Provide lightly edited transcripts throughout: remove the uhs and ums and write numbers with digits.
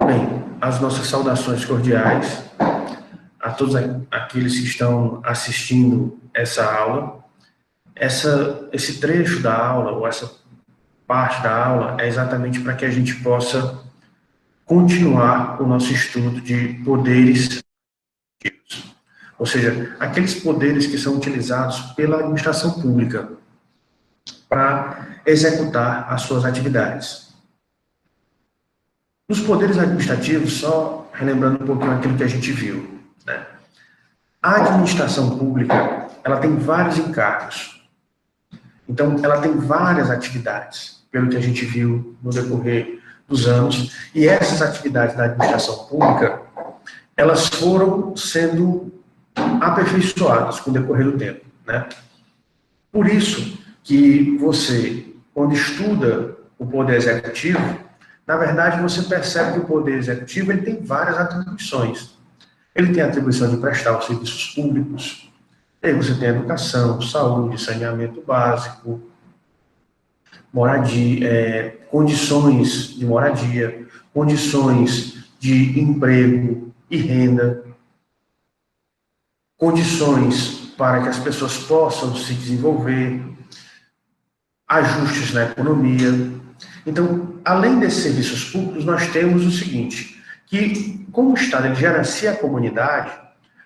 Bem, as nossas saudações cordiais a todos aqueles que estão assistindo essa aula. Esse trecho da aula, ou essa parte da aula, é exatamente para que a gente possa continuar o nosso estudo de poderes, ou seja, aqueles poderes que são utilizados pela administração pública para executar as suas atividades. Nos poderes administrativos, só relembrando um pouquinho aquilo que a gente viu, né? A administração pública, ela tem vários encargos. Então, ela tem várias atividades, pelo que a gente viu no decorrer dos anos, e essas atividades da administração pública, elas foram sendo aperfeiçoadas com o decorrer do tempo, né? Por isso que você, quando estuda o poder executivo, na verdade você percebe que o poder executivo ele tem várias atribuições. Ele tem a atribuição de prestar os serviços públicos, aí você tem educação, saúde, saneamento básico, moradia, condições de moradia, condições de emprego e renda, condições para que as pessoas possam se desenvolver, ajustes na economia. Então, além desses serviços públicos, nós temos o seguinte, que como o Estado ele gerencia a comunidade,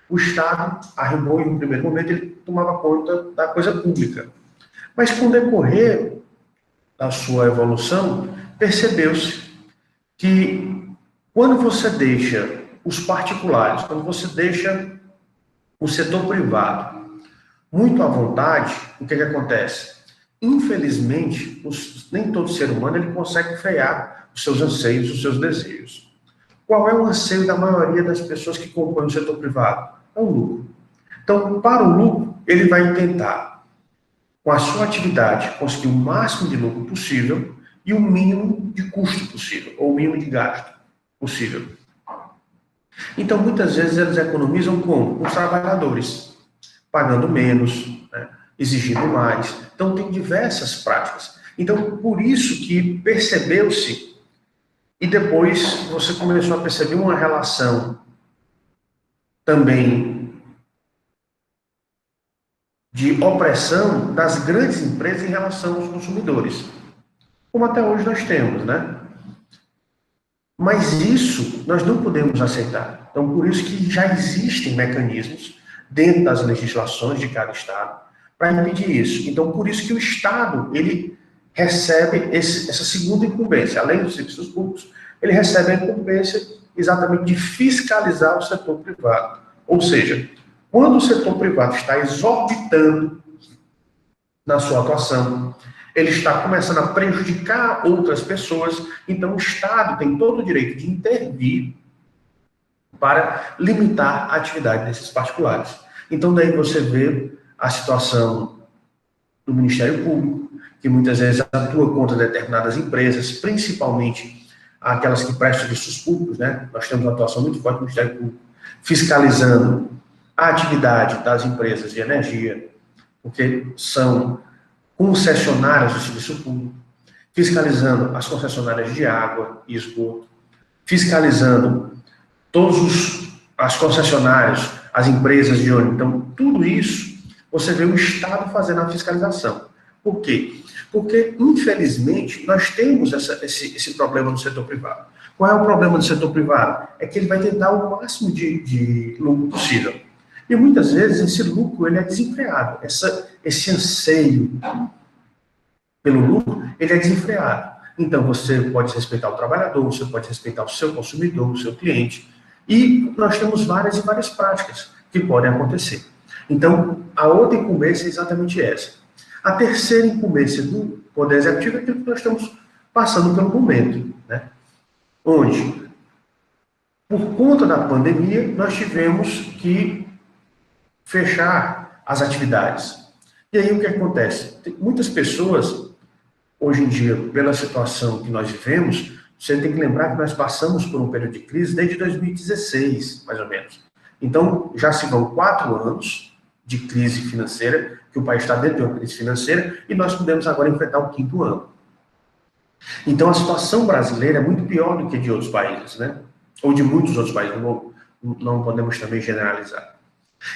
o Estado arribou e no primeiro momento ele tomava conta da coisa pública. Mas com o decorrer da sua evolução, percebeu-se que quando você deixa os particulares, quando você deixa o setor privado muito à vontade, o que acontece? Infelizmente, nem todo ser humano ele consegue frear os seus anseios, os seus desejos. Qual é o anseio da maioria das pessoas que compõem o setor privado? É o lucro. Então, para o lucro, ele vai tentar, com a sua atividade, conseguir o máximo de lucro possível e o mínimo de custo possível, ou o mínimo de gasto possível. Então, muitas vezes, eles economizam com os trabalhadores, pagando menos, né, exigindo mais. Então, tem diversas práticas. Então, por isso que percebeu-se, e depois você começou a perceber uma relação também de opressão das grandes empresas em relação aos consumidores, como até hoje nós temos, né? Mas isso nós não podemos aceitar. Então, por isso que já existem mecanismos dentro das legislações de cada Estado para impedir isso. Então, por isso que o Estado, ele recebe essa segunda incumbência, além dos serviços públicos, ele recebe a incumbência exatamente de fiscalizar o setor privado. Ou seja, quando o setor privado está exorbitando na sua atuação, ele está começando a prejudicar outras pessoas, então o Estado tem todo o direito de intervir para limitar a atividade desses particulares. Então daí você vê a situação do Ministério Público, que muitas vezes atua contra determinadas empresas, principalmente aquelas que prestam serviços públicos, né? Nós temos uma atuação muito forte do Ministério Público, fiscalizando a atividade das empresas de energia, porque são concessionárias do serviço público, fiscalizando as concessionárias de água e esgoto, fiscalizando as concessionárias, as empresas de ônibus. Então, tudo isso, você vê o Estado fazendo a fiscalização. Por quê? Porque, infelizmente, nós temos esse problema no setor privado. Qual é o problema do setor privado? É que ele vai tentar o máximo de lucro possível. E muitas vezes esse lucro ele é desenfreado. Esse anseio pelo lucro, ele é desenfreado. Então você pode respeitar o trabalhador, você pode respeitar o seu consumidor, o seu cliente. E nós temos várias e várias práticas que podem acontecer. Então, a outra incumbência é exatamente essa. A terceira incumbência do Poder Executivo é aquilo que nós estamos passando pelo momento, né? Onde, por conta da pandemia, nós tivemos que fechar as atividades. E aí o que acontece? Muitas pessoas, hoje em dia, pela situação que nós vivemos, você tem que lembrar que nós passamos por um período de crise desde 2016, mais ou menos. Então, já se vão 4 anos de crise financeira, que o país está dentro de uma crise financeira, e nós podemos agora enfrentar o 5º ano. Então, a situação brasileira é muito pior do que de outros países, né? ou de muitos outros países, não podemos também generalizar.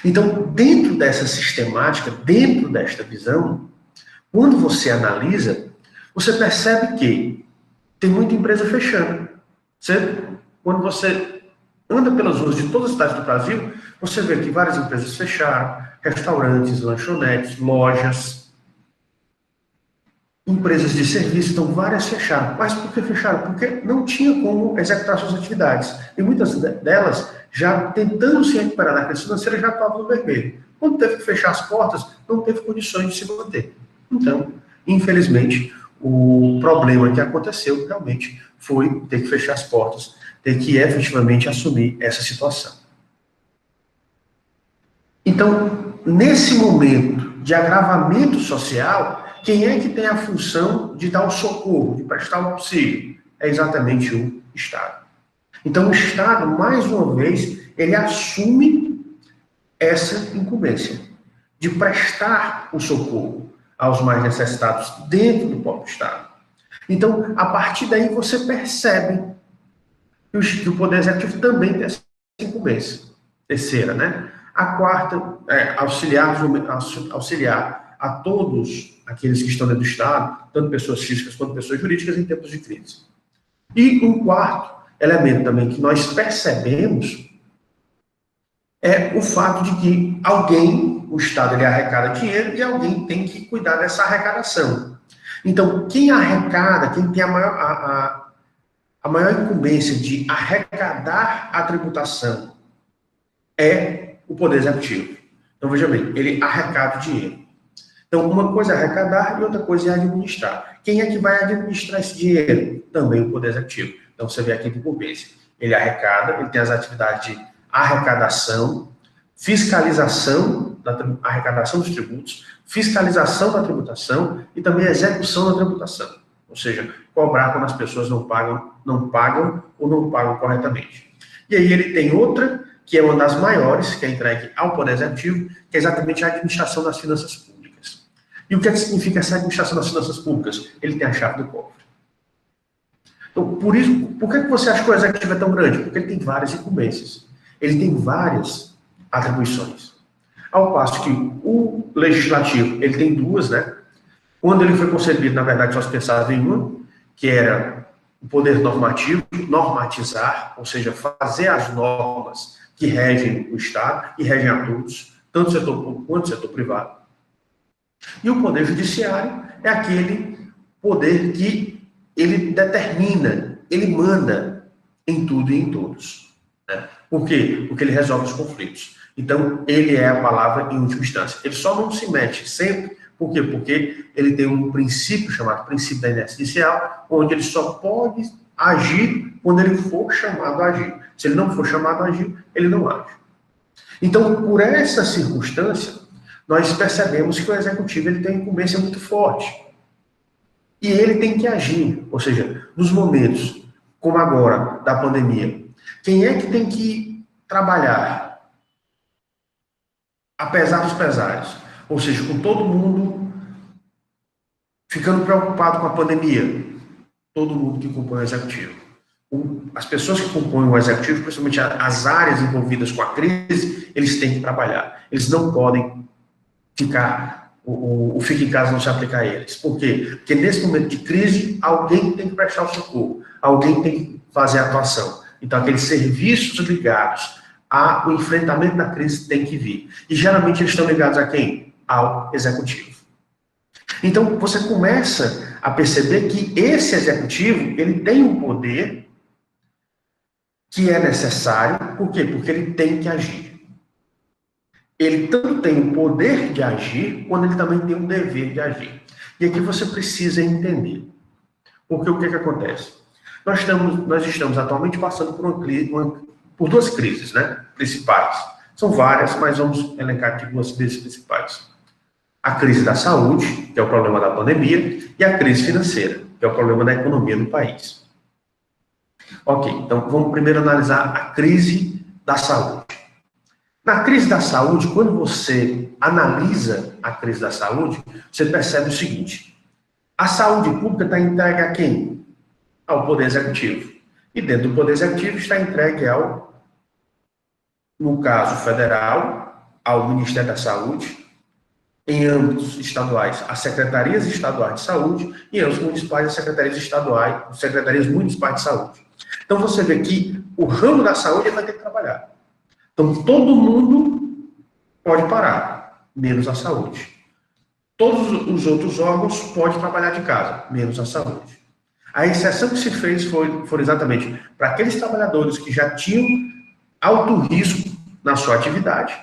Então, dentro dessa sistemática, dentro desta visão, quando você analisa, você percebe que tem muita empresa fechando. Quando você anda pelas ruas de todas as cidades do Brasil, você vê que várias empresas fecharam, restaurantes, lanchonetes, lojas, empresas de serviço, então várias fecharam. Mas por que fecharam? Porque não tinha como executar suas atividades. E muitas delas, já tentando se recuperar da crise financeira, já estavam no vermelho. Quando teve que fechar as portas, não teve condições de se manter. Então, infelizmente, o problema que aconteceu realmente foi ter que fechar as portas, ter que efetivamente assumir essa situação. Então, nesse momento de agravamento social, quem é que tem a função de dar o socorro, de prestar o auxílio? É exatamente o Estado. Então, o Estado, mais uma vez, ele assume essa incumbência de prestar o socorro aos mais necessitados dentro do próprio Estado. Então, a partir daí, você percebe que o Poder Executivo também tem essa incumbência. Terceira, né? A quarta é auxiliar a todos aqueles que estão dentro do Estado, tanto pessoas físicas quanto pessoas jurídicas, em tempos de crise. E um quarto elemento também que nós percebemos é o fato de que alguém, o Estado, ele arrecada dinheiro e alguém tem que cuidar dessa arrecadação. Então, quem arrecada, quem tem a maior incumbência de arrecadar a tributação é o Poder Executivo. Então, veja bem, ele arrecada o dinheiro. Então, uma coisa é arrecadar e outra coisa é administrar. Quem é que vai administrar esse dinheiro? Também o Poder Executivo. Então, você vê aqui a incumbência. Ele arrecada, ele tem as atividades de arrecadação, fiscalização da arrecadação dos tributos, fiscalização da tributação e também execução da tributação. Ou seja, cobrar quando as pessoas não pagam ou não pagam corretamente. E aí ele tem outra, que é uma das maiores, que é entregue ao Poder Executivo, que é exatamente a administração das finanças públicas. E o que é que significa essa administração das finanças públicas? Ele tem a chave do cofre. Então, por isso, por que você acha que o Executivo é tão grande? Porque ele tem várias incumbências. Ele tem várias atribuições. Ao passo que o Legislativo, ele tem duas, né? Quando ele foi concebido, na verdade, só se pensava em uma, que era o poder normativo, normatizar, ou seja, fazer as normas que regem o Estado e regem a todos, tanto o setor público quanto o setor privado. E o poder judiciário é aquele poder que ele determina, ele manda em tudo e em todos. Né? Por quê? Porque ele resolve os conflitos. Então, ele é a palavra em última instância. Ele só não se mete sempre. Por quê? Porque ele tem um princípio chamado princípio da inércia inicial, onde ele só pode agir quando ele for chamado a agir. Se ele não for chamado a agir, ele não age. Então, por essa circunstância, nós percebemos que o Executivo ele tem uma incumbência muito forte. E ele tem que agir. Ou seja, nos momentos, como agora, da pandemia, quem é que tem que trabalhar, apesar dos pesares? Ou seja, com todo mundo ficando preocupado com a pandemia, todo mundo que compõe o Executivo. As pessoas que compõem o Executivo, principalmente as áreas envolvidas com a crise, eles têm que trabalhar. Eles não podem ficar, o fica em casa não se aplicar a eles. Por quê? Porque nesse momento de crise, alguém tem que prestar o socorro, alguém tem que fazer a atuação. Então, aqueles serviços ligados ao enfrentamento da crise têm que vir. E geralmente eles estão ligados a quem? Ao Executivo. Então, você começa a perceber que esse Executivo, ele tem um poder que é necessário. Por quê? Porque ele tem que agir. Ele tanto tem o poder de agir, quanto ele também tem o dever de agir. E aqui você precisa entender. Porque o que acontece? Nós estamos atualmente passando por duas crises, né, principais. São várias, mas vamos elencar aqui duas crises principais. A crise da saúde, que é o problema da pandemia, e a crise financeira, que é o problema da economia do país. Ok, então vamos primeiro analisar a crise da saúde. Na crise da saúde, quando você analisa a crise da saúde, você percebe o seguinte: a saúde pública está entregue a quem? Ao Poder Executivo. E dentro do Poder Executivo está entregue no caso federal, ao Ministério da Saúde, em âmbitos estaduais, as secretarias estaduais de saúde, e em âmbitos municipais, as secretarias municipais de saúde. Então, você vê que o ramo da saúde vai ter que trabalhar. Então, todo mundo pode parar, menos a saúde. Todos os outros órgãos podem trabalhar de casa, menos a saúde. A exceção que se fez foi exatamente para aqueles trabalhadores que já tinham alto risco na sua atividade,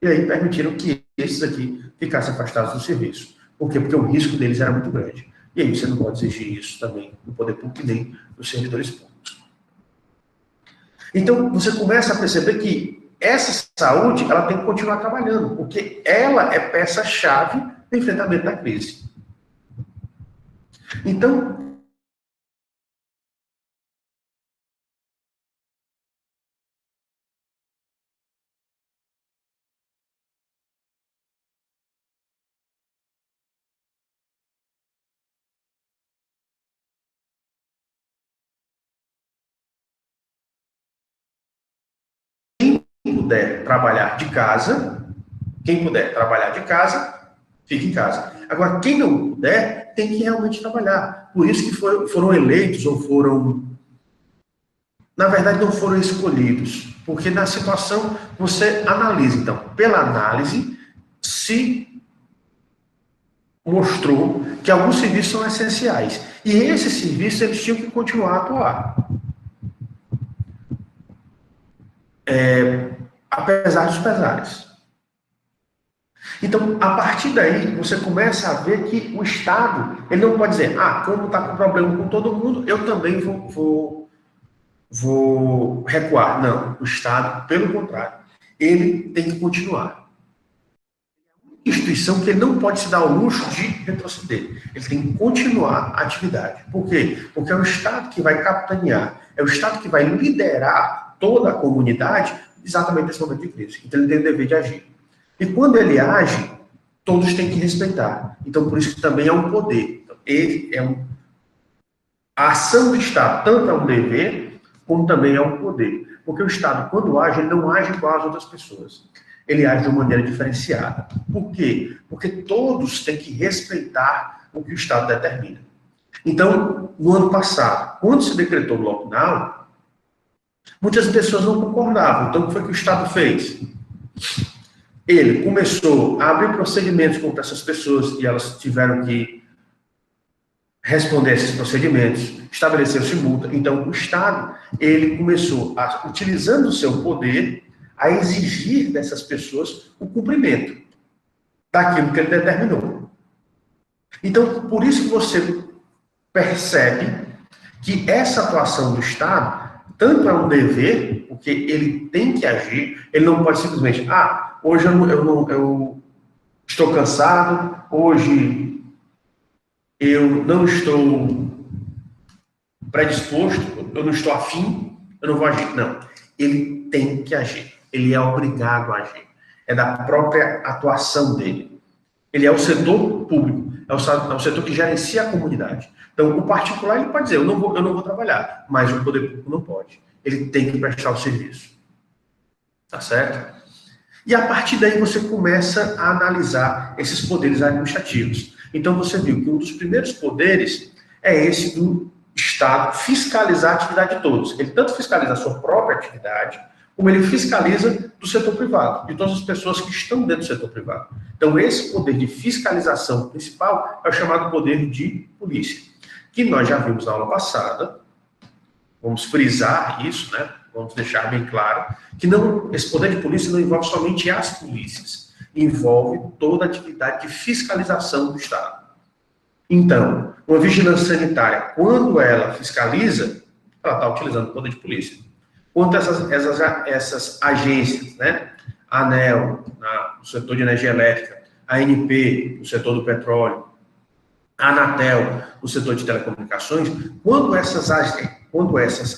e aí permitiram que esses aqui ficassem afastados do serviço. Por quê? Porque o risco deles era muito grande. E aí você não pode exigir isso também do poder público nem dos servidores públicos. Então, você começa a perceber que essa saúde, ela tem que continuar trabalhando, porque ela é peça-chave no enfrentamento da crise. Então, quem puder trabalhar de casa, fique em casa. Agora, quem não puder, tem que realmente trabalhar. Por isso que foram eleitos, ou foram... Na verdade, não foram escolhidos. Porque na situação, você analisa. Então, pela análise, se mostrou que alguns serviços são essenciais. E esses serviços, eles tinham que continuar a atuar. Apesar dos pesares. Então, a partir daí, você começa a ver que o Estado, ele não pode dizer, como está com problema com todo mundo, eu também vou recuar. Não, o Estado, pelo contrário, ele tem que continuar. É uma instituição que ele não pode se dar ao luxo de retroceder. Ele tem que continuar a atividade. Por quê? Porque é o Estado que vai capitanear, é o Estado que vai liderar toda a comunidade exatamente nesse momento de crise. Então, ele tem o dever de agir. E quando ele age, todos têm que respeitar. Então, por isso que também é um poder. Então, a ação do Estado, tanto é um dever, como também é um poder. Porque o Estado, quando age, ele não age igual às outras pessoas. Ele age de uma maneira diferenciada. Por quê? Porque todos têm que respeitar o que o Estado determina. Então, no ano passado, quando se decretou o lockdown, muitas pessoas não concordavam. Então, o que foi que o Estado fez? Ele começou a abrir procedimentos contra essas pessoas e elas tiveram que responder a esses procedimentos, estabeleceu-se multa. Então, o Estado, ele começou, utilizando o seu poder, a exigir dessas pessoas o cumprimento daquilo que ele determinou. Então, por isso que você percebe que essa atuação do Estado, tanto é um dever, porque ele tem que agir, ele não pode simplesmente, hoje eu estou cansado, hoje eu não estou predisposto, eu não estou afim, eu não vou agir. Não, ele tem que agir, ele é obrigado a agir, é da própria atuação dele. Ele é o setor público, é o setor que gerencia a comunidade. Então, o particular, ele pode dizer, eu não vou trabalhar, mas o poder público não pode. Ele tem que prestar o serviço. Tá certo? E a partir daí você começa a analisar esses poderes administrativos. Então você viu que um dos primeiros poderes é esse do Estado fiscalizar a atividade de todos. Ele tanto fiscaliza a sua própria atividade, como ele fiscaliza do setor privado, de todas as pessoas que estão dentro do setor privado. Então esse poder de fiscalização principal é o chamado poder de polícia, que nós já vimos na aula passada. Vamos frisar isso, né? Vamos deixar bem claro que esse poder de polícia não envolve somente as polícias, envolve toda a atividade de fiscalização do Estado. Então, uma vigilância sanitária, quando ela fiscaliza, ela está utilizando o poder de polícia. Quanto a essas agências, né? A ANEEL, no setor de energia elétrica, a ANP, no setor do petróleo, a Anatel, no setor de telecomunicações, quando essas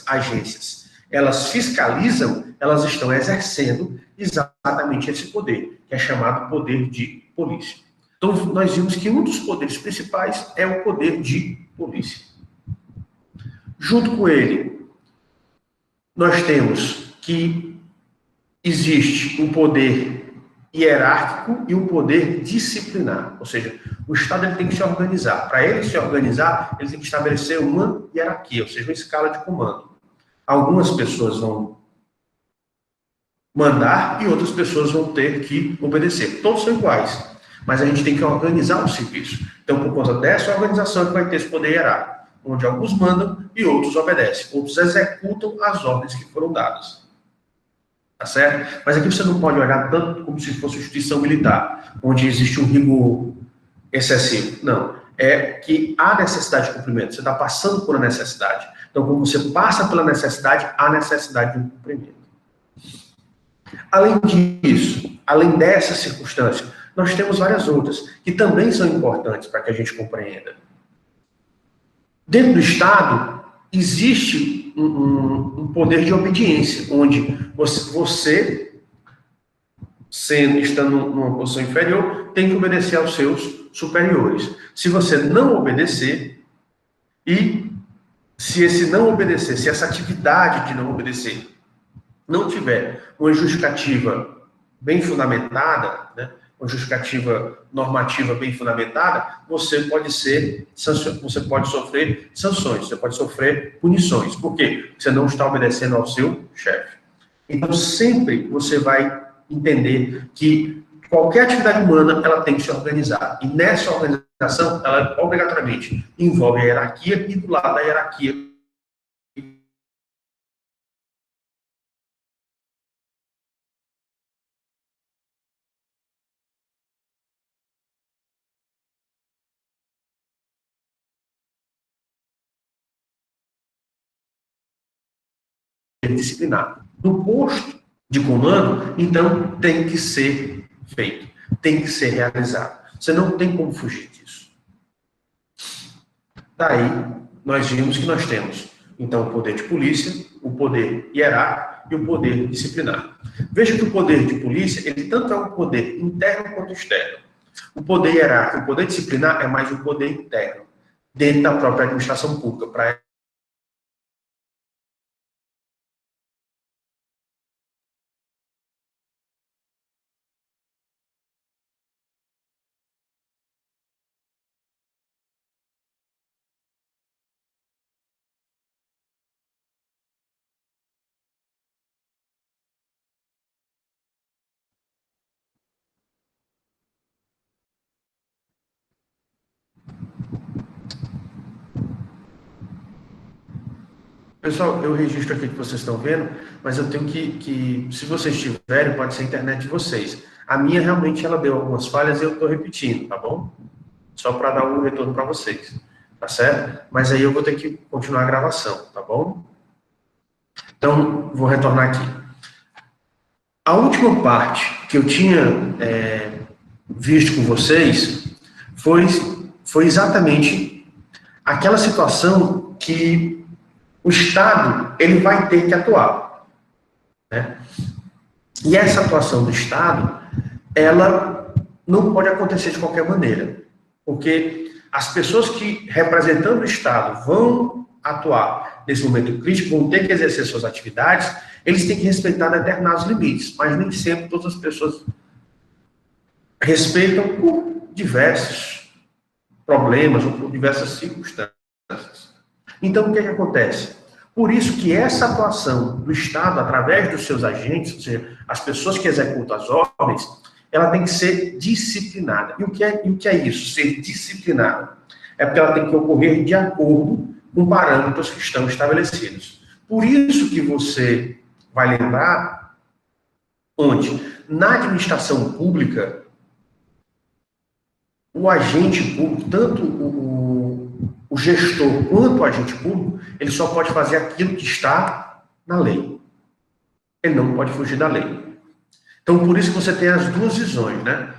agências elas fiscalizam, elas estão exercendo exatamente esse poder, que é chamado poder de polícia. Então, nós vimos que um dos poderes principais é o poder de polícia. Junto com ele, nós temos que existe um poder hierárquico e um poder disciplinar. Ou seja, o Estado ele tem que se organizar. Para ele se organizar, ele tem que estabelecer uma hierarquia, ou seja, uma escala de comando. Algumas pessoas vão mandar e outras pessoas vão ter que obedecer. Todos são iguais, mas a gente tem que organizar o serviço. Então, por conta dessa organização, que vai ter esse poder hierárquico, onde alguns mandam e outros obedecem, outros executam as ordens que foram dadas. Tá certo? Mas aqui você não pode olhar tanto como se fosse instituição militar, onde existe um rigor excessivo. Não. É que há necessidade de cumprimento. Você está passando por uma necessidade. Então, como você passa pela necessidade, há necessidade de um cumprimento. Além disso, além dessa circunstância, nós temos várias outras que também são importantes para que a gente compreenda. Dentro do Estado, existe um poder de obediência, onde você estando numa posição inferior, tem que obedecer aos seus superiores. Se você não obedecer, e se essa atividade de não obedecer não tiver uma justificativa bem fundamentada, né, uma justificativa normativa bem fundamentada, você pode sofrer sanções, você pode sofrer punições. Por quê? Porque você não está obedecendo ao seu chefe. Então, sempre você vai entender que qualquer atividade humana, ela tem que se organizar. E nessa organização, ela obrigatoriamente envolve a hierarquia e do lado da hierarquia disciplinar. No posto de comando, então, tem que ser feito, tem que ser realizado. Você não tem como fugir disso. Daí, nós vimos que nós temos, então, o poder de polícia, o poder hierárquico e o poder disciplinar. Veja que o poder de polícia, ele tanto é um poder interno quanto externo. O poder hierárquico, o poder disciplinar é mais um poder interno, dentro da própria administração pública, para pessoal, eu registro aqui que vocês estão vendo, mas eu tenho se vocês tiverem, pode ser a internet de vocês. A minha, realmente, ela deu algumas falhas e eu estou repetindo, tá bom? Só para dar um retorno para vocês, tá certo? Mas aí eu vou ter que continuar a gravação, tá bom? Então, vou retornar aqui. A última parte que eu tinha visto com vocês foi exatamente aquela situação que o Estado ele vai ter que atuar, né? E essa atuação do Estado, ela não pode acontecer de qualquer maneira, porque as pessoas que, representando o Estado, vão atuar nesse momento crítico, vão ter que exercer suas atividades, eles têm que respeitar determinados limites, mas nem sempre todas as pessoas respeitam por diversos problemas ou por diversas circunstâncias. Então, o que acontece? Por isso que essa atuação do Estado, através dos seus agentes, ou seja, as pessoas que executam as ordens, ela tem que ser disciplinada. E o que é isso, ser disciplinada? É porque ela tem que ocorrer de acordo com parâmetros que estão estabelecidos. Por isso que você vai lembrar onde, na administração pública, o agente público, tanto o gestor quanto o agente público, ele só pode fazer aquilo que está na lei. Ele não pode fugir da lei. Então, por isso que você tem as duas visões, né?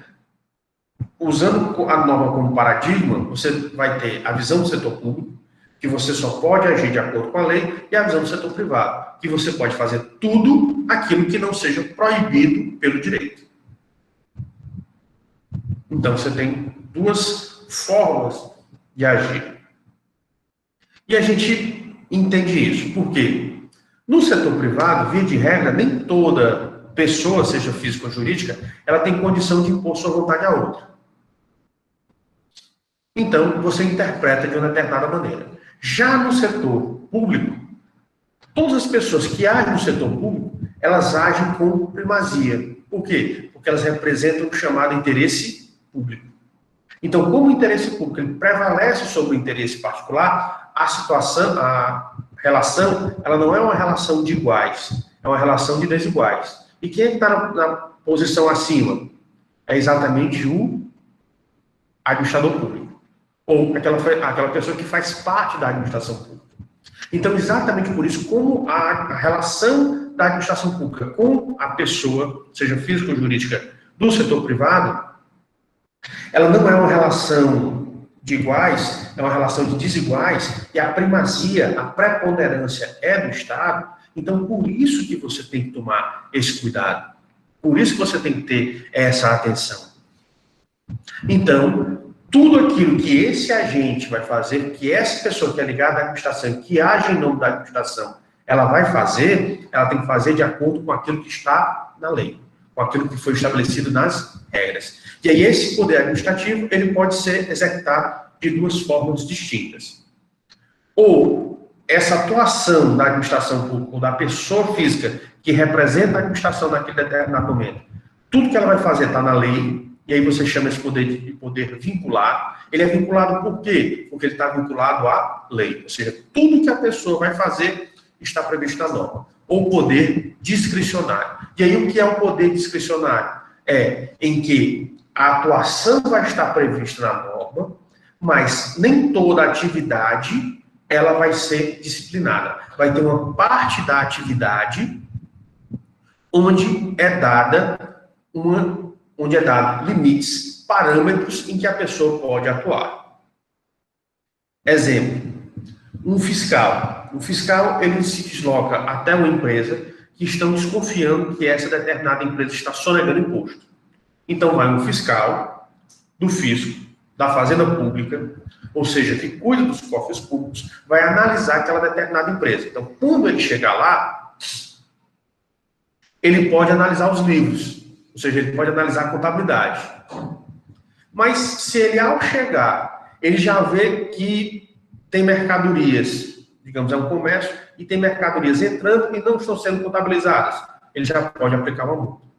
Usando a norma como paradigma, você vai ter a visão do setor público, que você só pode agir de acordo com a lei, e a visão do setor privado, que você pode fazer tudo aquilo que não seja proibido pelo direito. Então, você tem duas formas de agir. E a gente entende isso. Por quê? No setor privado, via de regra, nem toda pessoa, seja física ou jurídica, ela tem condição de impor sua vontade a outra. Então, você interpreta de uma determinada maneira. Já no setor público, todas as pessoas que agem no setor público, elas agem com primazia. Por quê? Porque elas representam o chamado interesse público. Então, como o interesse público ele prevalece sobre o interesse particular, a relação, ela não é uma relação de iguais, é uma relação de desiguais. E quem é que está na posição acima? É exatamente o administrador público, ou aquela pessoa que faz parte da administração pública. Então, exatamente por isso, como a relação da administração pública com a pessoa, seja física ou jurídica, do setor privado, ela não é uma relação de iguais, é uma relação de desiguais, e a primazia, a preponderância é do Estado. Então, por isso que você tem que tomar esse cuidado, por isso que você tem que ter essa atenção. Então, tudo aquilo que esse agente vai fazer, que essa pessoa que é ligada à administração, que age em nome da administração, ela vai fazer, ela tem que fazer de acordo com aquilo que está na lei, com aquilo que foi estabelecido nas regras. E aí esse poder administrativo, ele pode ser executado de duas formas distintas. Ou essa atuação da administração pública, ou da pessoa física que representa a administração naquele determinado momento, tudo que ela vai fazer está na lei, e aí você chama esse poder de poder vincular. Ele é vinculado por quê? Porque ele está vinculado à lei. Ou seja, tudo que a pessoa vai fazer está previsto na norma. Ou poder discricionário. E aí o que é o poder discricionário? É em que a atuação vai estar prevista na norma, mas nem toda atividade ela vai ser disciplinada. Vai ter uma parte da atividade onde é dado limites, parâmetros em que a pessoa pode atuar. Exemplo, um fiscal. O fiscal, ele se desloca até uma empresa que estão desconfiando que essa determinada empresa está sonegando imposto. Então, vai um fiscal do fisco, da fazenda pública, ou seja, que cuida dos cofres públicos, vai analisar aquela determinada empresa. Então, quando ele chegar lá, ele pode analisar os livros, ou seja, ele pode analisar a contabilidade. Mas se ele, ao chegar, ele já vê que tem mercadorias, digamos, é um comércio, e tem mercadorias entrando e não estão sendo contabilizadas, ele já pode aplicar uma multa.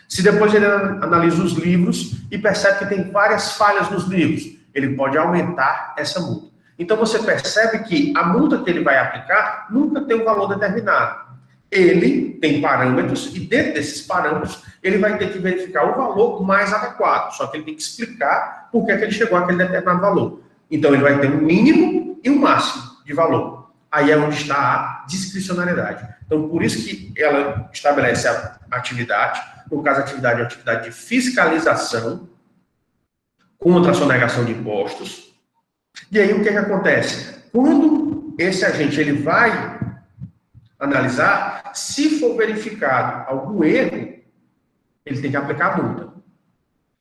Se depois ele analisa os livros e percebe que tem várias falhas nos livros, ele pode aumentar essa multa. Então você percebe que a multa que ele vai aplicar nunca tem um valor determinado. Ele tem parâmetros e dentro desses parâmetros ele vai ter que verificar o valor mais adequado. Só que ele tem que explicar por que ele chegou àquele determinado valor. Então ele vai ter um mínimo e um máximo de valor. Aí é onde está a discricionariedade. Então por isso que ela estabelece a atividade, no caso a atividade é a atividade de fiscalização contra a sonegação de impostos. E aí o que acontece? Quando esse agente ele vai analisar, se for verificado algum erro, ele tem que aplicar a multa.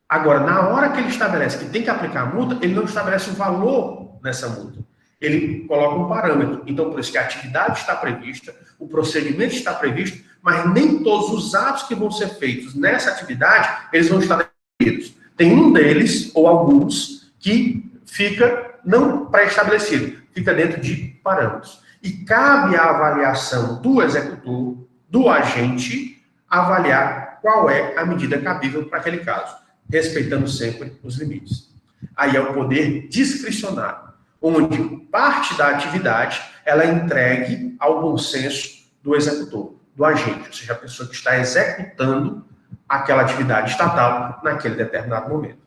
Agora, na hora que ele estabelece que tem que aplicar a multa, ele não estabelece o valor dessa multa. Ele coloca um parâmetro. Então, por isso que a atividade está prevista, o procedimento está previsto, mas nem todos os atos que vão ser feitos nessa atividade, eles vão estar definidos. Tem um deles, ou alguns, que fica não pré-estabelecido, fica dentro de parâmetros. E cabe a avaliação do executor, do agente, avaliar qual é a medida cabível para aquele caso, respeitando sempre os limites. Aí é o poder discricionário, onde parte da atividade ela é entregue ao bom senso do executor, do agente, ou seja, a pessoa que está executando aquela atividade estatal naquele determinado momento.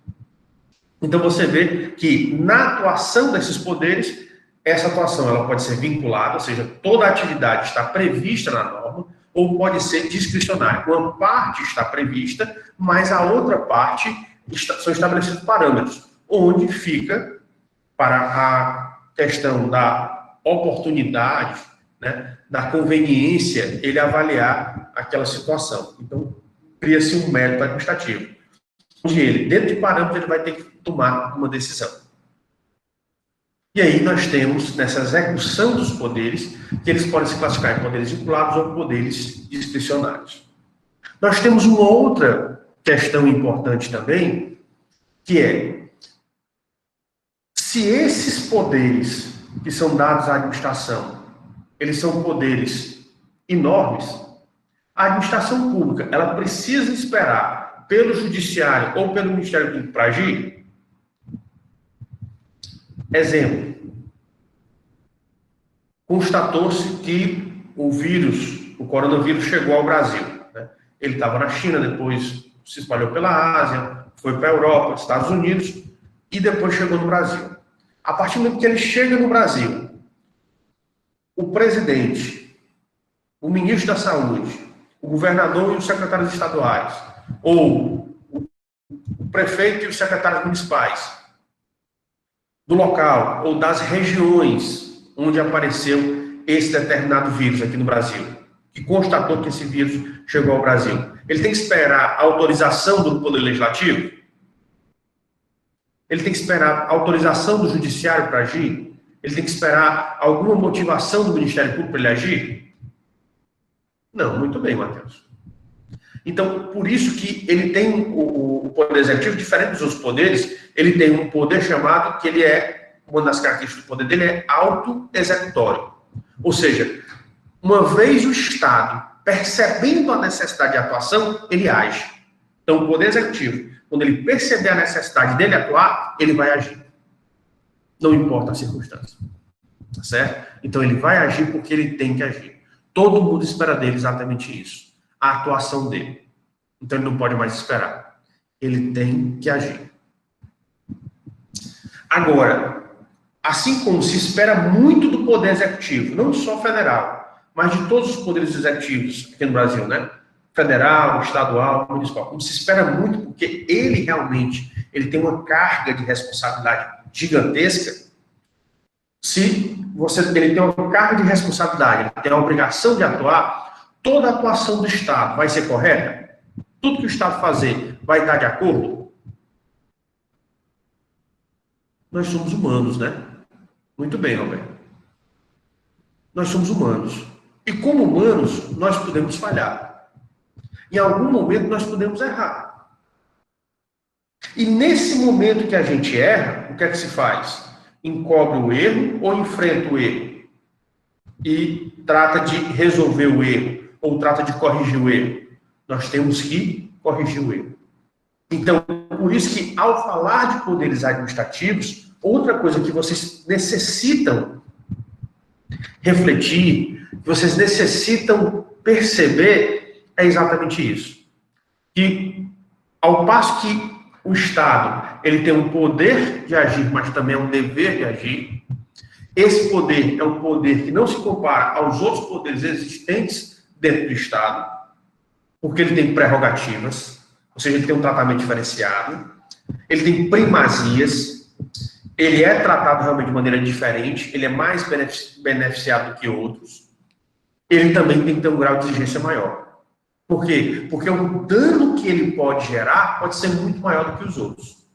Então você vê que na atuação desses poderes, essa atuação ela pode ser vinculada, ou seja, toda a atividade está prevista na norma, ou pode ser discricionária. Uma parte está prevista, mas a outra parte são estabelecidos parâmetros, onde fica para a questão da oportunidade, né, da conveniência, ele avaliar aquela situação. Então, cria-se um mérito administrativo, onde ele, dentro de parâmetros, ele vai ter que tomar uma decisão. E aí nós temos, nessa execução dos poderes, que eles podem se classificar em poderes vinculados ou poderes discricionários. Nós temos uma outra questão importante também, que é, se esses poderes que são dados à administração, eles são poderes enormes, a administração pública, ela precisa esperar pelo judiciário ou pelo Ministério Público para agir? Exemplo, constatou-se que o coronavírus chegou ao Brasil, né? Ele estava na China, depois se espalhou pela Ásia, foi para a Europa, Estados Unidos, e depois chegou no Brasil. A partir do momento que ele chega no Brasil, o presidente, o ministro da Saúde, o governador e os secretários estaduais, ou o prefeito e os secretários municipais do local ou das regiões onde apareceu esse determinado vírus aqui no Brasil, que constatou que esse vírus chegou ao Brasil, ele tem que esperar a autorização do Poder Legislativo? Ele tem que esperar a autorização do Judiciário para agir? Ele tem que esperar alguma motivação do Ministério Público para ele agir? Não, muito bem, Matheus. Então, por isso que ele tem o Poder Executivo, diferente dos outros poderes, ele tem um poder chamado, que ele é, uma das características do poder dele é auto-executório. Ou seja, uma vez o Estado percebendo a necessidade de atuação, ele age. Então, o Poder Executivo, quando ele perceber a necessidade dele atuar, ele vai agir. Não importa a circunstância. Tá certo? Então, ele vai agir porque ele tem que agir. Todo mundo espera dele exatamente isso. A atuação dele. Então, ele não pode mais esperar. Ele tem que agir. Agora, assim como se espera muito do Poder Executivo, não só federal, mas de todos os poderes executivos aqui no Brasil, né? Federal, estadual, municipal. Como se espera muito, porque ele realmente ele tem uma carga de responsabilidade gigantesca. Se ele tem uma carga de responsabilidade, ele tem a obrigação de atuar, toda a atuação do Estado vai ser correta? Tudo que o Estado fazer vai estar de acordo? Nós somos humanos, né? Muito bem, Roberto. Nós somos humanos. E como humanos, nós podemos falhar. Em algum momento, nós podemos errar. E nesse momento que a gente erra, o que é que se faz? Encobre o erro ou enfrenta o erro? E trata de resolver o erro, ou trata de corrigir o erro? Nós temos que corrigir o erro. Então, por isso que, ao falar de poderes administrativos, outra coisa que vocês necessitam refletir, que vocês necessitam perceber, é exatamente isso. Que, ao passo que o Estado ele tem um poder de agir, mas também é um dever de agir, esse poder é um poder que não se compara aos outros poderes existentes dentro do Estado, porque ele tem prerrogativas, ou seja, ele tem um tratamento diferenciado, ele tem primazias, ele é tratado realmente de maneira diferente, ele é mais beneficiado do que outros, ele também tem que ter um grau de exigência maior. Por quê? Porque o dano que ele pode gerar pode ser muito maior do que os outros.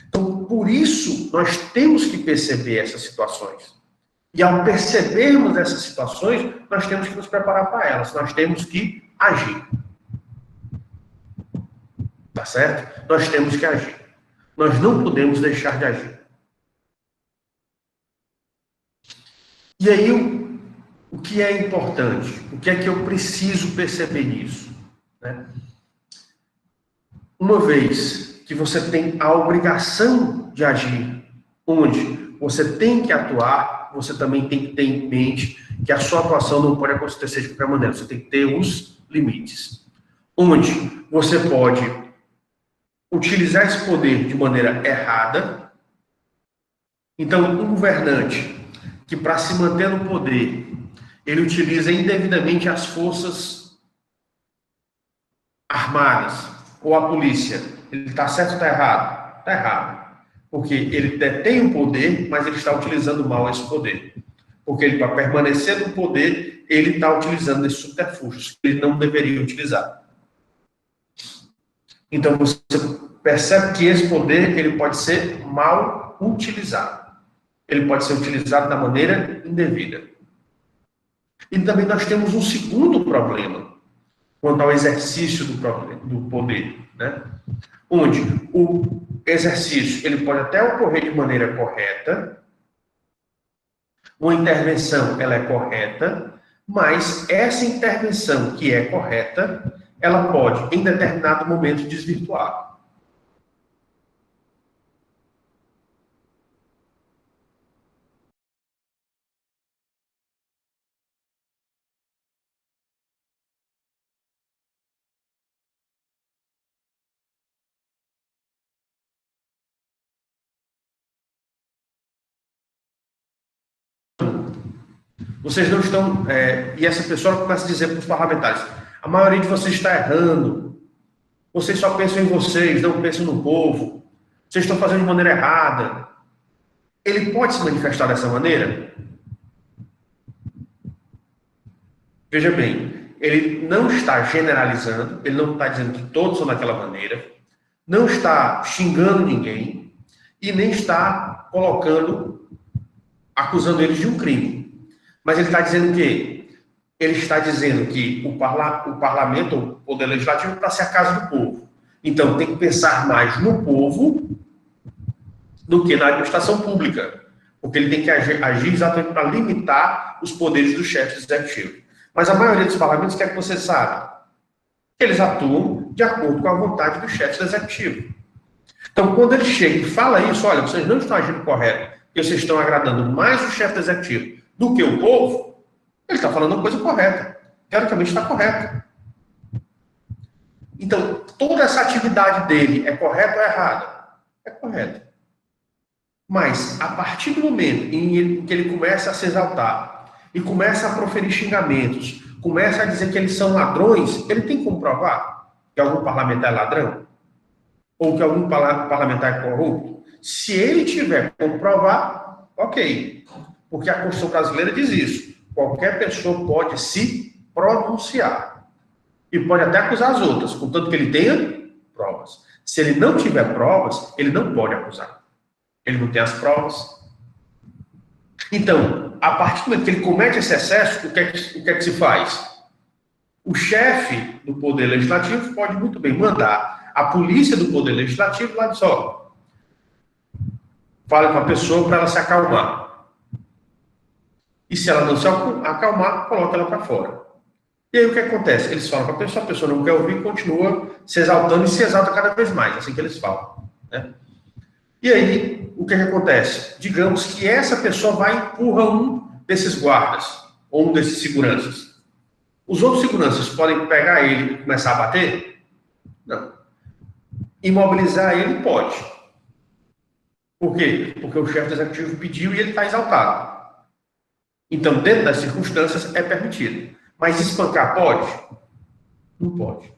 Então, por isso, nós temos que perceber essas situações. E ao percebermos essas situações, nós temos que nos preparar para elas, nós temos que agir. Tá certo? Nós temos que agir. Nós não podemos deixar de agir. E aí, o que é importante? O que é que eu preciso perceber nisso? Né? Uma vez que você tem a obrigação de agir, onde você tem que atuar, você também tem que ter em mente que a sua atuação não pode acontecer de qualquer maneira, você tem que ter os limites. Onde você pode utilizar esse poder de maneira errada. Então, um governante que, para se manter no poder, ele utiliza indevidamente as forças armadas ou a polícia, ele está certo ou está errado? Está errado. Porque ele detém o poder, mas ele está utilizando mal esse poder. Porque ele, para permanecer no poder, ele está utilizando esses subterfúgios que ele não deveria utilizar. Então, você percebe que esse poder ele pode ser mal utilizado. ele pode ser utilizado da maneira indevida. E também nós temos um segundo problema quanto ao exercício do poder, né? Onde o exercício ele pode até ocorrer de maneira correta, uma intervenção ela é correta, mas essa intervenção que é correta, ela pode, em determinado momento, desvirtuar. Vocês não estão... e essa pessoa começa a dizer para os parlamentares, a maioria de vocês está errando, vocês só pensam em vocês, não pensam no povo, vocês estão fazendo de maneira errada. Ele pode se manifestar dessa maneira? Veja bem, ele não está generalizando, ele não está dizendo que todos são daquela maneira, não está xingando ninguém e nem está acusando eles de um crime. Mas ele está dizendo que ele está dizendo que o parlamento, o poder legislativo, é para ser a casa do povo. Então, tem que pensar mais no povo do que na administração pública, porque ele tem que agir exatamente para limitar os poderes do chefe executivo. Mas a maioria dos parlamentos quer que você saiba que eles atuam de acordo com a vontade do chefe executivo. Então, quando ele chega e fala isso, olha, vocês não estão agindo correto, porque vocês estão agradando mais o chefe executivo do que o povo, ele está falando uma coisa correta. Teoricamente está correto. Então, toda essa atividade dele é correta ou errada? É correta. Mas, a partir do momento em que ele começa a se exaltar e começa a proferir xingamentos, começa a dizer que eles são ladrões, ele tem como provar que algum parlamentar é ladrão? Ou que algum parlamentar é corrupto? Se ele tiver como provar, ok. Porque a Constituição brasileira diz isso. Qualquer pessoa pode se pronunciar. E pode até acusar as outras, contanto que ele tenha provas. Se ele não tiver provas, ele não pode acusar. Ele não tem as provas. Então, a partir do momento que ele comete esse excesso, o que é que se faz? O chefe do Poder Legislativo pode muito bem mandar a polícia do Poder Legislativo lá diz, ó, fala com a pessoa para ela se acalmar. E se ela não se acalmar, coloca ela para fora. E aí o que acontece? Eles falam com a pessoa não quer ouvir, continua se exaltando e se exalta cada vez mais, assim que eles falam, né? E aí, o que acontece? Digamos que essa pessoa vai e empurra um desses guardas, ou um desses seguranças. Os outros seguranças podem pegar ele e começar a bater? Não. Imobilizar ele pode. Por quê? Porque o chefe do executivo pediu e ele está exaltado. Então, dentro das circunstâncias, é permitido. Mas espancar pode? Não pode.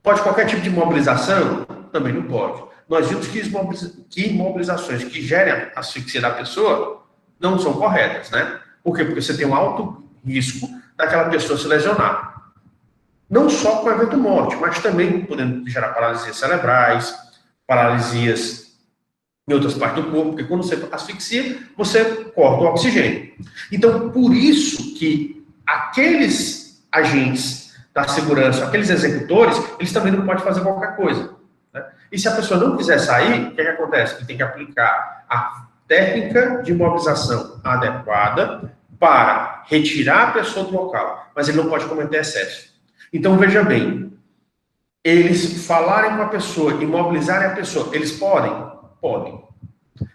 Pode qualquer tipo de imobilização? Também não pode. Nós vimos que imobilizações que gerem a asfixia da pessoa não são corretas, né? Por quê? Porque você tem um alto risco daquela pessoa se lesionar. Não só com o evento morte, mas também podendo gerar paralisias cerebrais, paralisias em outras partes do corpo, porque quando você asfixia, você corta o oxigênio. Então, por isso que aqueles agentes da segurança, aqueles executores, eles também não podem fazer qualquer coisa, né? E se a pessoa não quiser sair, o que acontece? Ele tem que aplicar a técnica de imobilização adequada para retirar a pessoa do local, mas ele não pode cometer excesso. Então, veja bem, eles falarem com a pessoa, imobilizarem a pessoa, eles podem? Podem.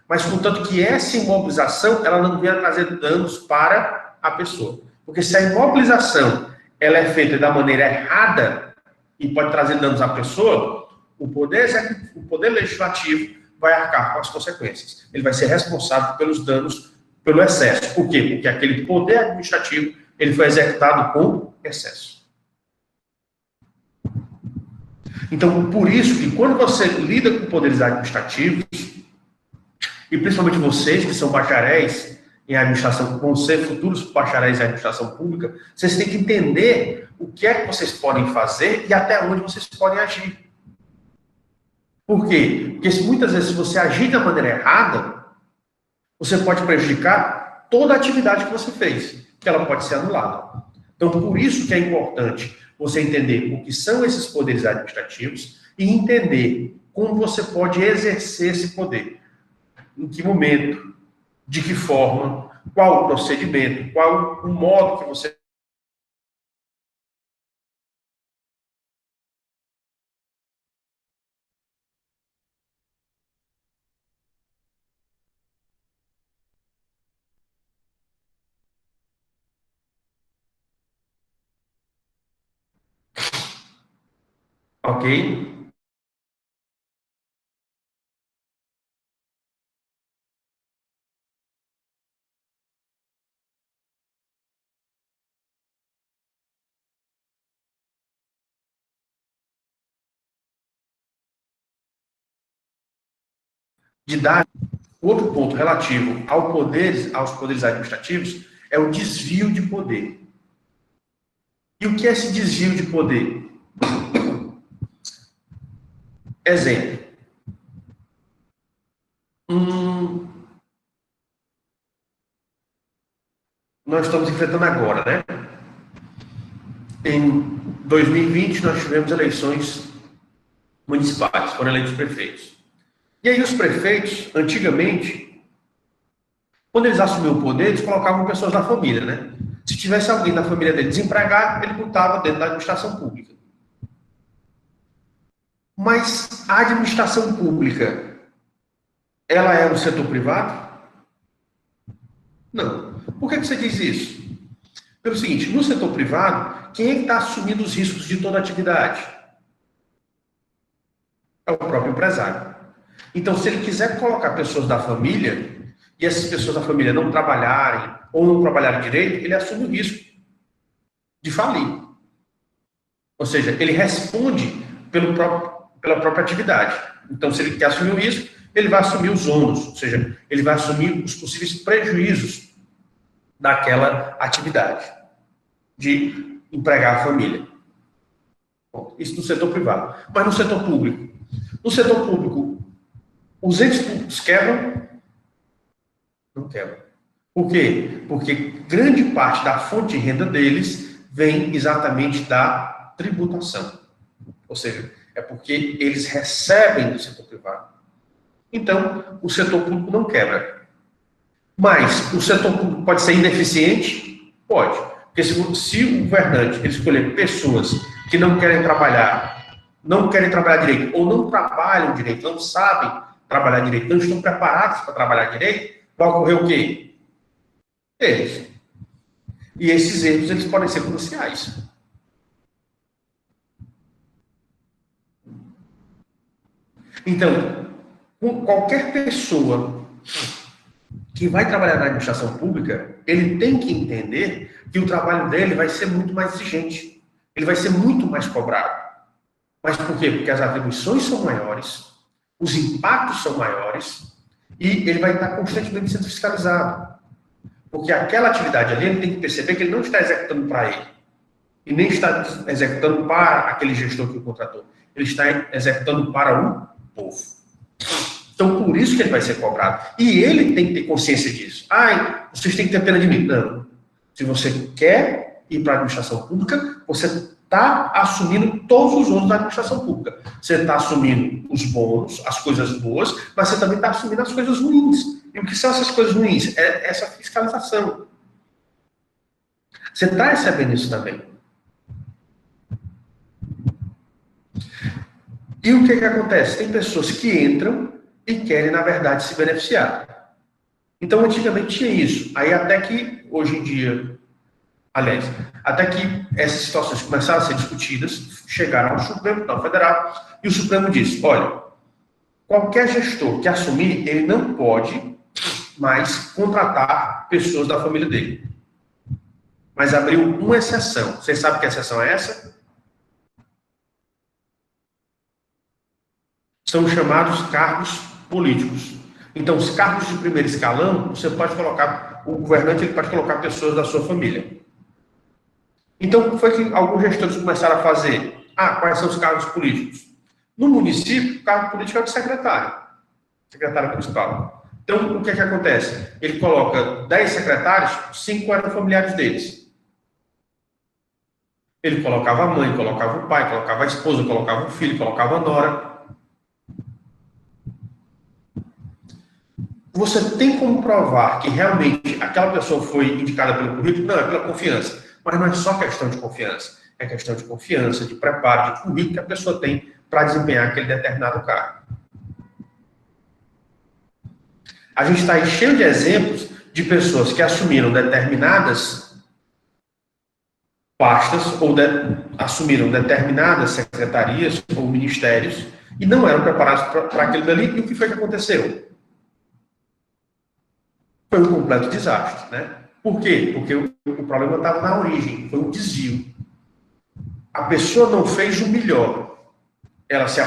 Mas, contanto que essa imobilização, ela não venha trazer danos para a pessoa. Porque se a imobilização ela é feita da maneira errada e pode trazer danos à pessoa, o poder legislativo vai arcar com as consequências. Ele vai ser responsável pelos danos, pelo excesso. Por quê? Porque aquele poder administrativo ele foi executado com excesso. Então, por isso que quando você lida com poderes administrativos, e principalmente vocês que são bacharéis em administração, vão ser futuros bacharéis em administração pública, vocês têm que entender o que é que vocês podem fazer e até onde vocês podem agir. Por quê? Porque muitas vezes, se você agir da maneira errada, você pode prejudicar toda a atividade que você fez, que ela pode ser anulada. Então, por isso que é importante você entender o que são esses poderes administrativos e entender como você pode exercer esse poder. Em que momento, de que forma, qual o procedimento, qual o modo que você... Ok? De dar outro ponto relativo aos poderes administrativos é o desvio de poder. E o que é esse desvio de poder? Exemplo. Nós estamos enfrentando agora, né? Em 2020, nós tivemos eleições municipais, foram eleitos prefeitos. E aí os prefeitos, antigamente, quando eles assumiam o poder, eles colocavam pessoas da família, né? Se tivesse alguém da família dele desempregado, ele botava dentro da administração pública. Mas a administração pública, ela é um setor privado? Não. Por que você diz isso? Pelo seguinte, no setor privado, quem é que está assumindo os riscos de toda a atividade? É o próprio empresário. Então, se ele quiser colocar pessoas da família, e essas pessoas da família não trabalharem, ou não trabalharem direito, ele assume o risco de falir. Ou seja, ele responde pela própria atividade. Então, se ele quer assumir o risco, ele vai assumir os ônus, ou seja, ele vai assumir os possíveis prejuízos daquela atividade de empregar a família. Bom, isso no setor privado. Mas no setor público? No setor público, os entes públicos quebram? Não quebram. Por quê? Porque grande parte da fonte de renda deles vem exatamente da tributação. Ou seja, é porque eles recebem do setor privado. Então, o setor público não quebra. Mas o setor público pode ser ineficiente? Pode. Porque se o governante ele escolher pessoas que não querem trabalhar direito, ou não trabalham direito, não sabem trabalhar direito, não estão preparados para trabalhar direito, vai ocorrer o quê? Erros. E esses erros eles podem ser cruciais. Então, qualquer pessoa que vai trabalhar na administração pública, ele tem que entender que o trabalho dele vai ser muito mais exigente. Ele vai ser muito mais cobrado. Mas por quê? Porque as atribuições são maiores, os impactos são maiores e ele vai estar constantemente sendo fiscalizado. Porque aquela atividade ali, ele tem que perceber que ele não está executando para ele. E nem está executando para aquele gestor que o contratou. Ele está executando para o povo. Então, por isso que ele vai ser cobrado. E ele tem que ter consciência disso. Ai, vocês têm que ter pena de mim. Não. Se você quer ir para a administração pública, você está assumindo todos os ônus da administração pública. Você está assumindo os bônus, as coisas boas, mas você também está assumindo as coisas ruins. E o que são essas coisas ruins? É essa fiscalização. Você está recebendo isso também. E o que acontece? Tem pessoas que entram e querem, na verdade, se beneficiar. Então, antigamente tinha isso. Aí, até que, hoje em dia, aliás, até que essas situações começaram a ser discutidas, chegaram ao Supremo Tribunal Federal, e o Supremo disse, olha, qualquer gestor que assumir, ele não pode mais contratar pessoas da família dele. Mas abriu uma exceção. Vocês sabem que exceção é essa? São chamados cargos políticos. Então, os cargos de primeiro escalão, você pode colocar, o governante ele pode colocar pessoas da sua família. Então, o que foi que alguns gestores começaram a fazer? Quais são os cargos políticos? No município, o cargo político é o de secretário municipal. Então, o que é que acontece? Ele coloca 10 secretários, 5 eram familiares deles. Ele colocava a mãe, colocava o pai, colocava a esposa, colocava o filho, colocava a nora. Você tem como provar que realmente aquela pessoa foi indicada pelo currículo? Não, é pela confiança. Mas não é só questão de confiança. É questão de confiança, de preparo, de currículo que a pessoa tem para desempenhar aquele determinado cargo. A gente está aí cheio de exemplos de pessoas que assumiram determinadas pastas ou assumiram determinadas secretarias ou ministérios e não eram preparados para aquele dali. E o que foi que aconteceu? Foi um completo desastre, né? Por quê? Porque o problema estava na origem, foi um desvio. A pessoa não fez o melhor. Ela se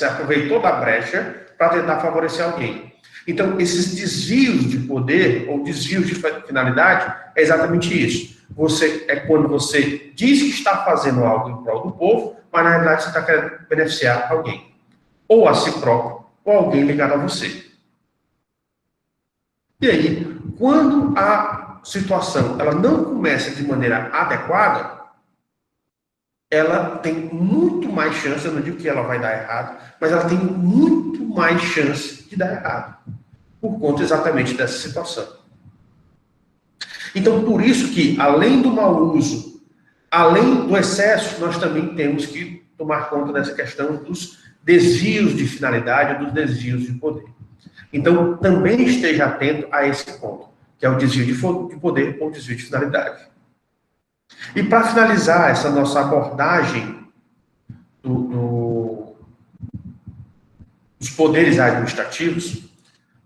aproveitou da brecha para tentar favorecer alguém. Então, esses desvios de poder ou desvios de finalidade é exatamente isso. É quando você diz que está fazendo algo em prol do povo, mas na realidade você está querendo beneficiar alguém. Ou a si próprio, ou alguém ligado a você. E aí, quando a situação ela não começa de maneira adequada, ela tem muito mais chance, eu não digo que ela vai dar errado, mas ela tem muito mais chance de dar errado, por conta exatamente dessa situação. Então, por isso que, além do mau uso, além do excesso, nós também temos que tomar conta dessa questão dos desvios de finalidade, dos desvios de poder. Então, também esteja atento a esse ponto, que é o desvio de poder ou desvio de finalidade. E para finalizar essa nossa abordagem dos poderes administrativos,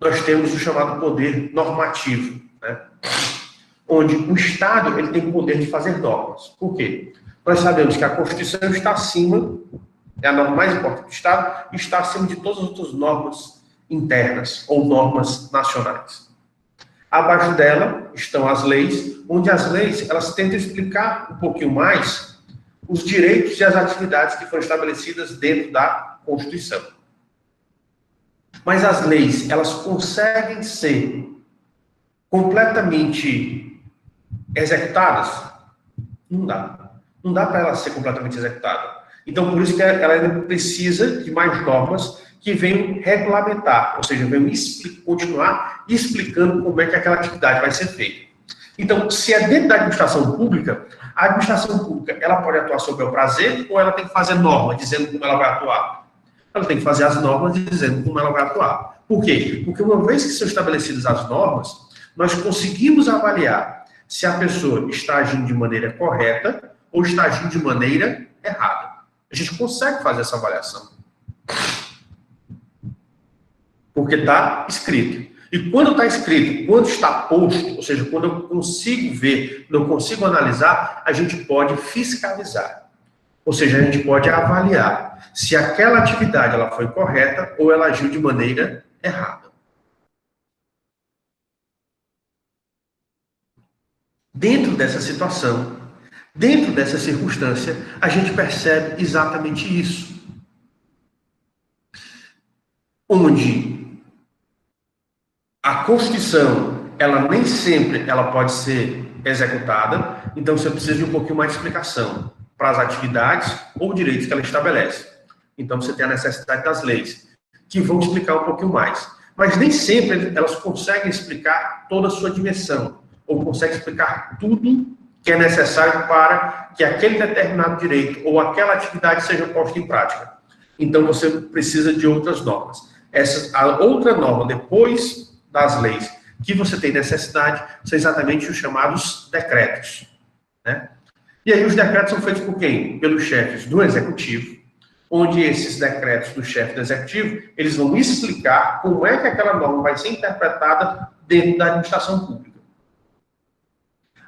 nós temos o chamado poder normativo, né? Onde o Estado ele tem o poder de fazer normas. Por quê? Nós sabemos que a Constituição está acima, é a norma mais importante do Estado, e está acima de todas as outras normas internas ou normas nacionais. Abaixo dela estão as leis, onde as leis elas tentam explicar um pouquinho mais os direitos e as atividades que foram estabelecidas dentro da Constituição. Mas as leis, elas conseguem ser completamente executadas? Não dá. Não dá para ela ser completamente executada. Então, por isso que ela ainda precisa de mais normas que venham regulamentar, ou seja, venham continuar explicando como é que aquela atividade vai ser feita. Então, se é dentro da administração pública, a administração pública ela pode atuar sob o prazer ou ela tem que fazer norma dizendo como ela vai atuar? Ela tem que fazer as normas dizendo como ela vai atuar. Por quê? Porque uma vez que são estabelecidas as normas, nós conseguimos avaliar se a pessoa está agindo de maneira correta ou está agindo de maneira errada. A gente consegue fazer essa avaliação. Porque está escrito. E quando está escrito, quando está posto, ou seja, quando eu consigo ver, não consigo analisar, a gente pode fiscalizar. Ou seja, a gente pode avaliar se aquela atividade ela foi correta ou ela agiu de maneira errada. Dentro dessa situação, dentro dessa circunstância, a gente percebe exatamente isso. Onde a Constituição, ela nem sempre ela pode ser executada, então você precisa de um pouquinho mais de explicação para as atividades ou direitos que ela estabelece. Então você tem a necessidade das leis, que vão explicar um pouquinho mais. Mas nem sempre elas conseguem explicar toda a sua dimensão, ou conseguem explicar tudo que é necessário para que aquele determinado direito ou aquela atividade seja posta em prática. Então você precisa de outras normas. A outra norma, depois das leis que você tem necessidade, são exatamente os chamados decretos, né? E aí os decretos são feitos por quem? Pelos chefes do executivo, onde esses decretos do chefe do executivo, eles vão explicar como é que aquela norma vai ser interpretada dentro da administração pública.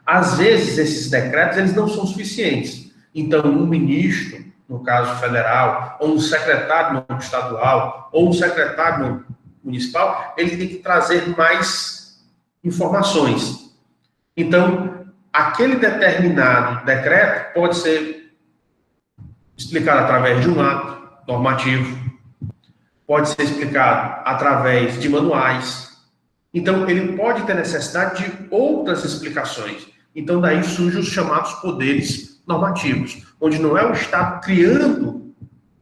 Às vezes, esses decretos, eles não são suficientes. Então, um ministro, no caso federal, ou um secretário no âmbito estadual, ou um secretário no municipal, ele tem que trazer mais informações. Então, aquele determinado decreto pode ser explicado através de um ato normativo, pode ser explicado através de manuais, Então, ele pode ter necessidade de outras explicações. Então, daí surgem os chamados poderes normativos, onde não é o Estado criando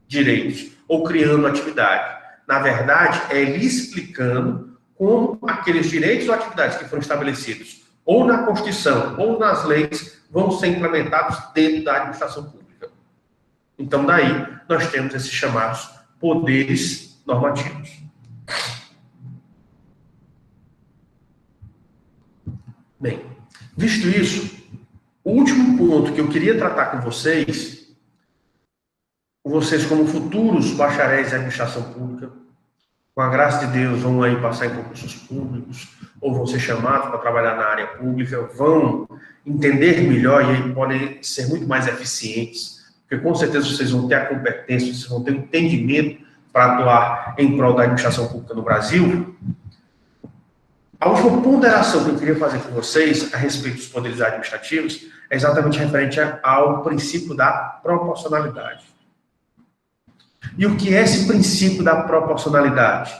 direitos ou criando atividade. Na verdade, é ele explicando como aqueles direitos ou atividades que foram estabelecidos ou na Constituição ou nas leis vão ser implementados dentro da administração pública. Então, daí, nós temos esses chamados poderes normativos. Bem, visto isso, o último ponto que eu queria tratar com vocês como futuros bacharéis em administração pública, com a graça de Deus, vão aí passar em concursos públicos, ou vão ser chamados para trabalhar na área pública, vão entender melhor e aí podem ser muito mais eficientes, porque com certeza vocês vão ter a competência, vocês vão ter o entendimento para atuar em prol da administração pública no Brasil. A última ponderação que eu queria fazer com vocês a respeito dos poderes administrativos é exatamente referente ao princípio da proporcionalidade. E o que é esse princípio da proporcionalidade?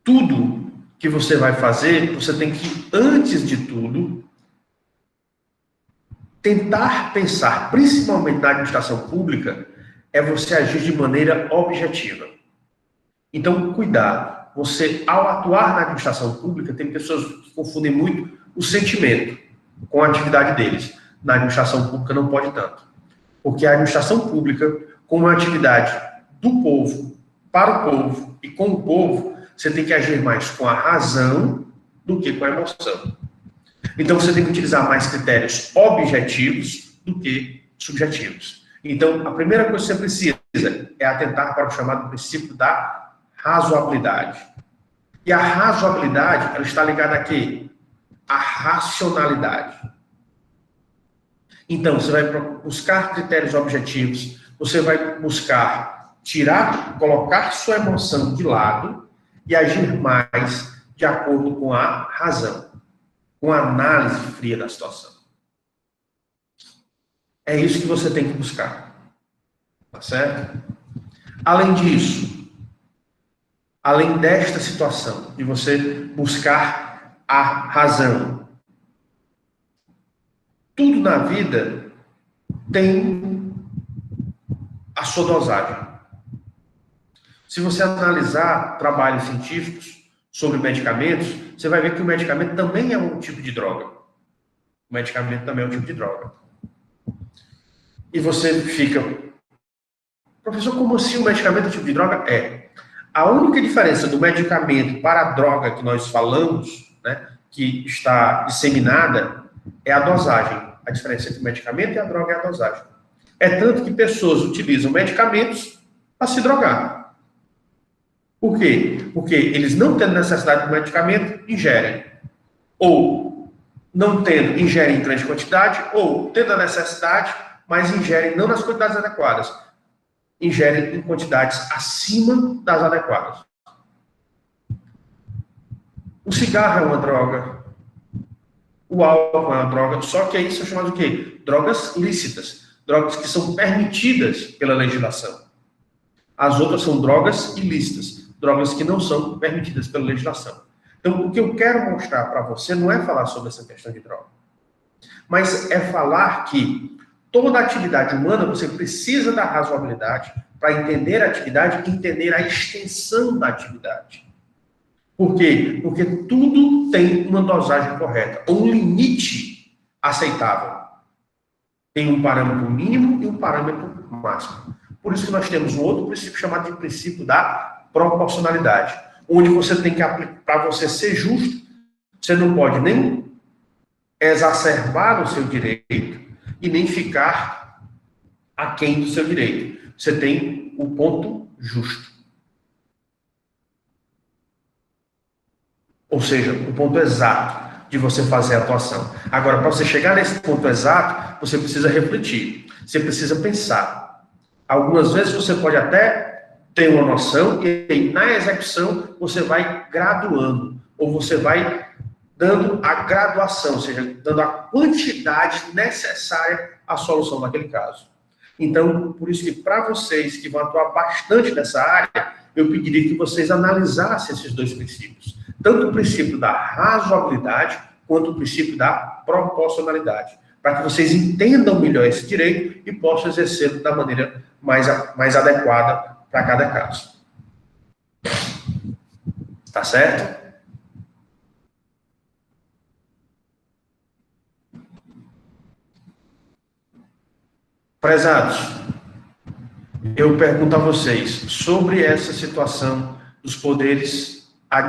Tudo que você vai fazer, você tem que, antes de tudo, tentar pensar, principalmente na administração pública, é você agir de maneira objetiva. Então, cuidado. Você, ao atuar na administração pública, tem pessoas que confundem muito o sentimento com a atividade deles. Na administração pública não pode tanto. Porque a administração pública, como uma atividade do povo, para o povo e com o povo, você tem que agir mais com a razão do que com a emoção. Então, você tem que utilizar mais critérios objetivos do que subjetivos. Então, a primeira coisa que você precisa é atentar para o chamado princípio da razoabilidade. E a razoabilidade, ela está ligada a quê? A racionalidade. Então, você vai buscar critérios objetivos, você vai buscar colocar sua emoção de lado e agir mais de acordo com a razão, com a análise fria da situação. É isso que você tem que buscar. Tá certo? Além disso, além desta situação, de você buscar a razão, tudo na vida tem a sua dosagem. Se você analisar trabalhos científicos sobre medicamentos, você vai ver que o medicamento também é um tipo de droga. O medicamento também é um tipo de droga. E você fica, professor, como assim o medicamento é um tipo de droga? É. A única diferença do medicamento para a droga que nós falamos, né, que está disseminada, é a dosagem. A diferença entre o medicamento e a droga é a dosagem. É tanto que pessoas utilizam medicamentos para se drogar. Por quê? Porque eles não tendo necessidade do medicamento, ingerem. Ou não tendo, ingerem em grande quantidade, ou tendo a necessidade, mas ingerem não nas quantidades adequadas. Ingerem em quantidades acima das adequadas. O cigarro é uma droga. O álcool é uma droga, só que aí são chamadas de quê? Drogas lícitas, drogas que são permitidas pela legislação. As outras são drogas ilícitas, drogas que não são permitidas pela legislação. Então, o que eu quero mostrar para você não é falar sobre essa questão de droga, mas é falar que toda atividade humana você precisa da razoabilidade para entender a atividade e entender a extensão da atividade. Por quê? Porque tudo tem uma dosagem correta, ou um limite aceitável. Tem um parâmetro mínimo e um parâmetro máximo. Por isso que nós temos um outro princípio chamado de princípio da proporcionalidade, onde você tem que aplicar, para você ser justo, você não pode nem exacerbar o seu direito e nem ficar aquém do seu direito. Você tem o ponto justo. Ou seja, o ponto exato de você fazer a atuação. Agora, para você chegar nesse ponto exato, você precisa refletir, você precisa pensar. Algumas vezes você pode até ter uma noção e aí, na execução você vai graduando, ou você vai dando a graduação, ou seja, dando a quantidade necessária à solução daquele caso. Então, por isso que para vocês que vão atuar bastante nessa área, eu pediria que vocês analisassem esses dois princípios. Tanto o princípio da razoabilidade, quanto o princípio da proporcionalidade. Para que vocês entendam melhor esse direito e possam exercê-lo da maneira mais adequada para cada caso. Tá certo? Prezados, eu pergunto a vocês sobre essa situação dos poderes